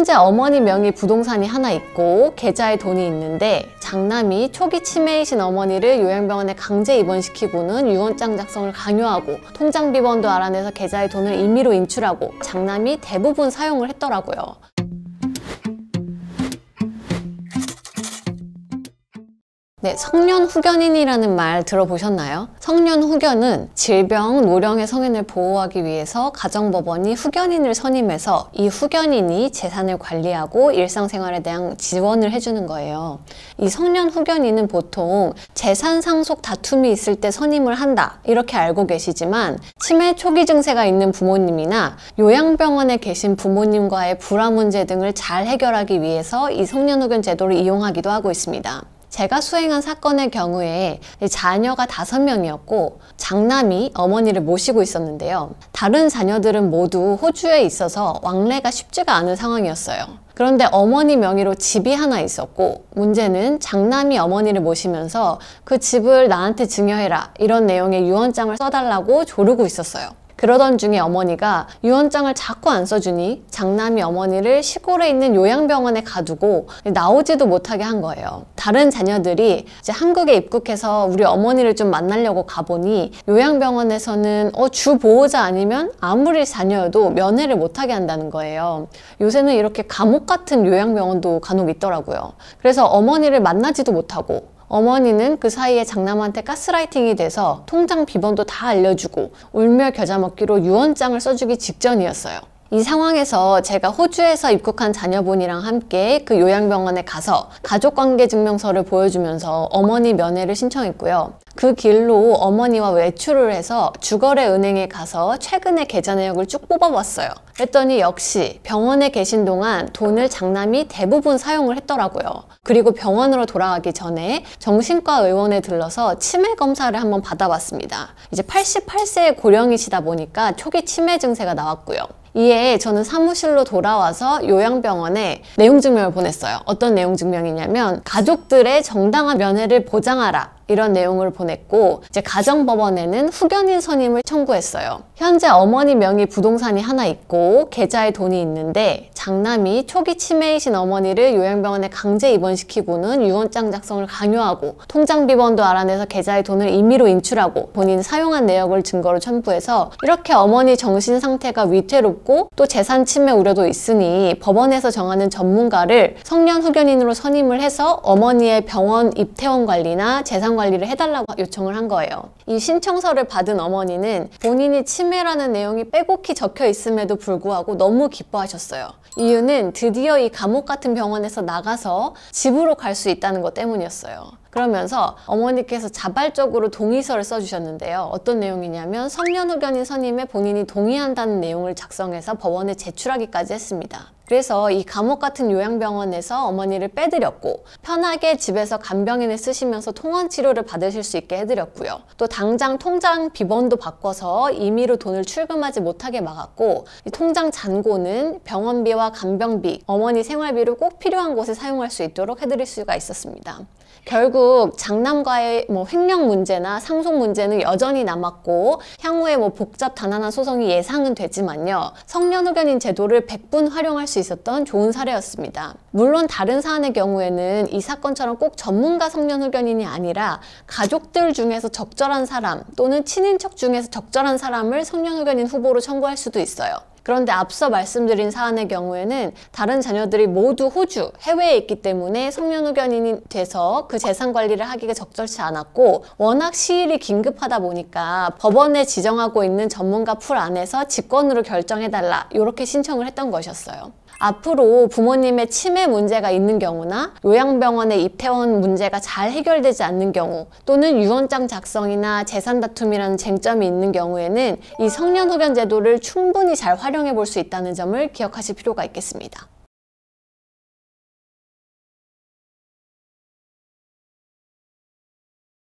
현재 어머니 명의 부동산이 하나 있고 계좌에 돈이 있는데 장남이 초기 치매이신 어머니를 요양병원에 강제 입원시키고는 유언장 작성을 강요하고 통장 비번도 알아내서 계좌에 돈을 임의로 인출하고 장남이 대부분 사용을 했더라고요. 네, 성년후견인이라는 말 들어보셨나요? 성년후견은 질병, 노령의 성인을 보호하기 위해서 가정법원이 후견인을 선임해서 이 후견인이 재산을 관리하고 일상생활에 대한 지원을 해주는 거예요. 이 성년후견인은 보통 재산 상속 다툼이 있을 때 선임을 한다 이렇게 알고 계시지만 치매 초기 증세가 있는 부모님이나 요양병원에 계신 부모님과의 불화 문제 등을 잘 해결하기 위해서 이 성년후견 제도를 이용하기도 하고 있습니다. 제가 수행한 사건의 경우에 자녀가 5명이었고 장남이 어머니를 모시고 있었는데요. 다른 자녀들은 모두 호주에 있어서 왕래가 쉽지가 않은 상황이었어요. 그런데 어머니 명의로 집이 하나 있었고 문제는 장남이 어머니를 모시면서 그 집을 나한테 증여해라 이런 내용의 유언장을 써달라고 조르고 있었어요. 그러던 중에 어머니가 유언장을 자꾸 안 써주니 장남이 어머니를 시골에 있는 요양병원에 가두고 나오지도 못하게 한 거예요. 다른 자녀들이 이제 한국에 입국해서 우리 어머니를 좀 만나려고 가보니 요양병원에서는 주 보호자 아니면 아무리 자녀여도 면회를 못하게 한다는 거예요. 요새는 이렇게 감옥 같은 요양병원도 간혹 있더라고요. 그래서 어머니를 만나지도 못하고 어머니는 그 사이에 장남한테 가스라이팅이 돼서 통장 비번도 다 알려주고 울며 겨자 먹기로 유언장을 써주기 직전이었어요. 이 상황에서 제가 호주에서 입국한 자녀분이랑 함께 그 요양병원에 가서 가족관계증명서를 보여주면서 어머니 면회를 신청했고요. 그 길로 어머니와 외출을 해서 주거래 은행에 가서 최근의 계좌 내역을 쭉 뽑아봤어요. 그랬더니 역시 병원에 계신 동안 돈을 장남이 대부분 사용을 했더라고요. 그리고 병원으로 돌아가기 전에 정신과 의원에 들러서 치매 검사를 한번 받아봤습니다. 이제 88세의 고령이시다 보니까 초기 치매 증세가 나왔고요. 이에 저는 사무실로 돌아와서 요양병원에 내용증명을 보냈어요. 어떤 내용증명이냐면 가족들의 정당한 면회를 보장하라 이런 내용을 보냈고 이제 가정법원에는 후견인 선임을 청구했어요. 현재 어머니 명의 부동산이 하나 있고 계좌에 돈이 있는데 장남이 초기 치매이신 어머니를 요양병원에 강제 입원시키고는 유언장 작성을 강요하고 통장 비번도 알아내서 계좌에 돈을 임의로 인출하고 본인 사용한 내역을 증거로 첨부해서 이렇게 어머니 정신 상태가 위태롭고 또 재산 침해 우려도 있으니 법원에서 정하는 전문가를 성년 후견인으로 선임을 해서 어머니의 병원 입퇴원 관리나 재산 관리를 해달라고 요청을 한 거예요. 이 신청서를 받은 어머니는 본인이 치매라는 내용이 빼곡히 적혀 있음에도 불구하고 너무 기뻐하셨어요. 이유는 드디어 이 감옥 같은 병원에서 나가서 집으로 갈 수 있다는 것 때문이었어요. 그러면서 어머니께서 자발적으로 동의서를 써주셨는데요. 어떤 내용이냐면 성년후견인 선임에 본인이 동의한다는 내용을 작성해서 법원에 제출하기까지 했습니다. 그래서 이 감옥 같은 요양병원에서 어머니를 빼드렸고 편하게 집에서 간병인을 쓰시면서 통원 치료를 받으실 수 있게 해드렸고요. 또 당장 통장 비번도 바꿔서 임의로 돈을 출금하지 못하게 막았고 이 통장 잔고는 병원비와 간병비, 어머니 생활비로 꼭 필요한 곳에 사용할 수 있도록 해드릴 수가 있었습니다. 결국 장남과의 횡령 문제나 상속 문제는 여전히 남았고 향후에 복잡 단안한 소송이 예상은 되지만요. 성년후견인 제도를 100분 활용할 수 있었던 좋은 사례였습니다. 물론 다른 사안의 경우에는 이 사건처럼 꼭 전문가 성년후견인이 아니라 가족들 중에서 적절한 사람 또는 친인척 중에서 적절한 사람을 성년후견인 후보로 청구할 수도 있어요. 그런데 앞서 말씀드린 사안의 경우에는 다른 자녀들이 모두 호주, 해외에 있기 때문에 성년후견인이 돼서 그 재산 관리를 하기가 적절치 않았고 워낙 시일이 긴급하다 보니까 법원에 지정하고 있는 전문가 풀 안에서 직권으로 결정해달라 이렇게 신청을 했던 것이었어요. 앞으로 부모님의 치매 문제가 있는 경우나 요양병원의 입퇴원 문제가 잘 해결되지 않는 경우 또는 유언장 작성이나 재산 다툼이라는 쟁점이 있는 경우에는 이 성년후견 제도를 충분히 잘 활용해 볼 수 있다는 점을 기억하실 필요가 있겠습니다.